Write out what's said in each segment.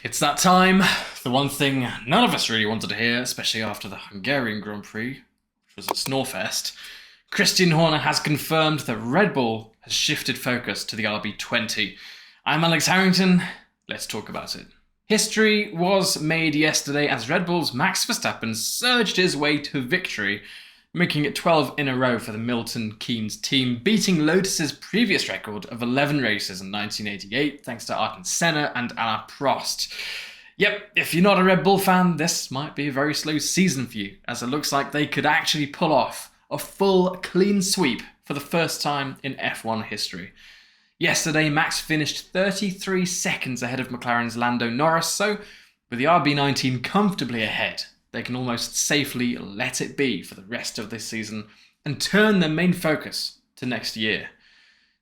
It's that time. The one thing none of us really wanted to hear, especially after the Hungarian Grand Prix, which was a snorefest. Christian Horner has confirmed that Red Bull has shifted focus to the RB20. I'm Alex Harrington. Let's talk about it. History was made yesterday as Red Bull's Max Verstappen surged his way to victory, making it 12 in a row for the Milton Keynes team, beating Lotus's previous record of 11 races in 1988 thanks to Ayrton Senna and Alain Prost. Yep, if you're not a Red Bull fan, this might be a very slow season for you, as it looks like they could actually pull off a full clean sweep for the first time in F1 history. Yesterday, Max finished 33 seconds ahead of McLaren's Lando Norris, so with the RB19 comfortably ahead, they can almost safely let it be for the rest of this season and turn their main focus to next year.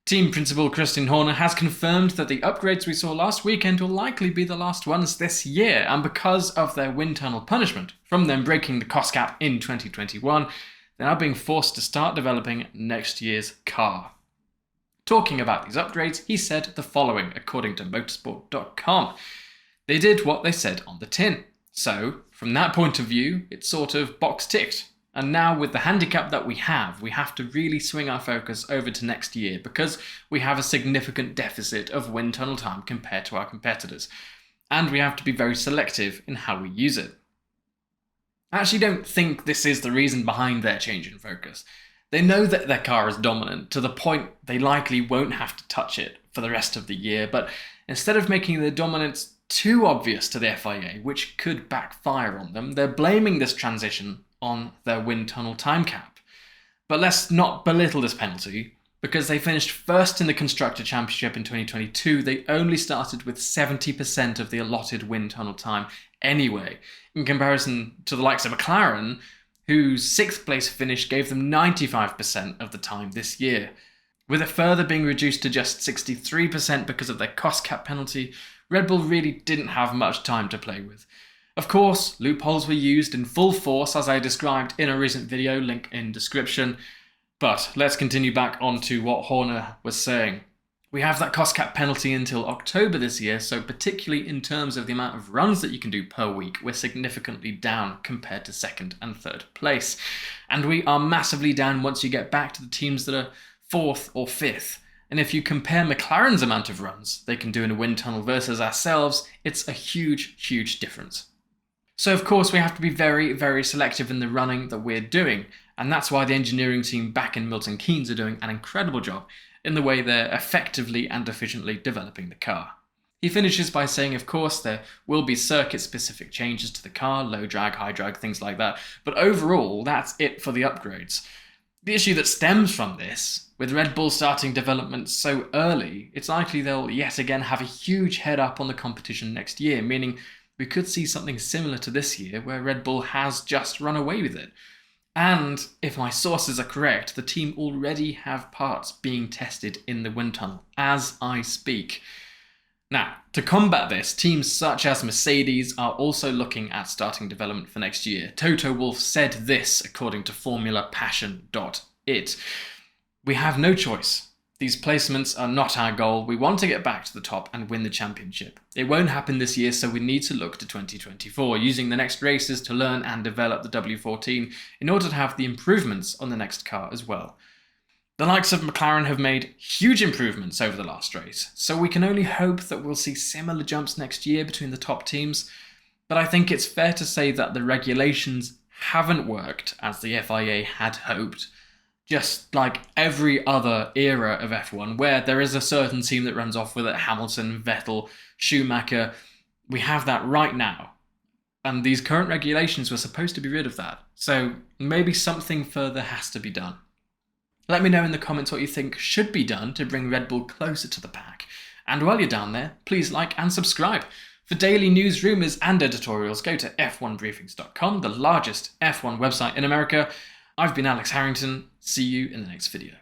Team principal Christian Horner has confirmed that the upgrades we saw last weekend will likely be the last ones this year, and because of their wind tunnel punishment from them breaking the cost cap in 2021, they're now being forced to start developing next year's car. Talking about these upgrades, he said the following, according to motorsport.com. They did what they said on the tin. So, from that point of view, it's sort of box ticked. And now with the handicap that we have to really swing our focus over to next year because we have a significant deficit of wind tunnel time compared to our competitors. And we have to be very selective in how we use it. I actually don't think this is the reason behind their change in focus. They know that their car is dominant to the point they likely won't have to touch it for the rest of the year, but instead of making their dominance too obvious to the FIA, which could backfire on them, they're blaming this transition on their wind tunnel time cap. But let's not belittle this penalty. Because they finished first in the Constructor Championship in 2022, they only started with 70% of the allotted wind tunnel time anyway, in comparison to the likes of McLaren, whose 6th place finish gave them 95% of the time this year. With it further being reduced to just 63% because of their cost cap penalty, Red Bull really didn't have much time to play with. Of course, loopholes were used in full force as I described in a recent video, link in description. But let's continue back onto what Horner was saying. We have that cost cap penalty until October this year, so particularly in terms of the amount of runs that you can do per week, we're significantly down compared to 2nd and 3rd place. And we are massively down once you get back to the teams that are 4th or 5th. And if you compare McLaren's amount of runs they can do in a wind tunnel versus ourselves, it's a huge, huge difference. So of course we have to be very, very selective in the running that we're doing, and that's why the engineering team back in Milton Keynes are doing an incredible job in the way they're effectively and efficiently developing the car. He finishes by saying, of course, there will be circuit-specific changes to the car, low drag, high drag, things like that, but overall, that's it for the upgrades. The issue that stems from this, with Red Bull starting development so early, it's likely they'll yet again have a huge head up on the competition next year, meaning we could see something similar to this year where Red Bull has just run away with it. And if my sources are correct, the team already have parts being tested in the wind tunnel as I speak. Now, to combat this, teams such as Mercedes are also looking at starting development for next year. Toto Wolff said this, according to formulapassion.it. We have no choice. These placements are not our goal. We want to get back to the top and win the championship. It won't happen this year, so we need to look to 2024, using the next races to learn and develop the W14 in order to have the improvements on the next car as well. The likes of McLaren have made huge improvements over the last race, so we can only hope that we'll see similar jumps next year between the top teams. But I think it's fair to say that the regulations haven't worked as the FIA had hoped. Just like every other era of F1, where there is a certain team that runs off with it, Hamilton, Vettel, Schumacher, we have that right now. And these current regulations were supposed to be rid of that. So maybe something further has to be done. Let me know in the comments what you think should be done to bring Red Bull closer to the pack. And while you're down there, please like and subscribe. For daily news, rumours and editorials, go to f1briefings.com, the largest F1 website in America. I've been Alex Harrington. See you in the next video.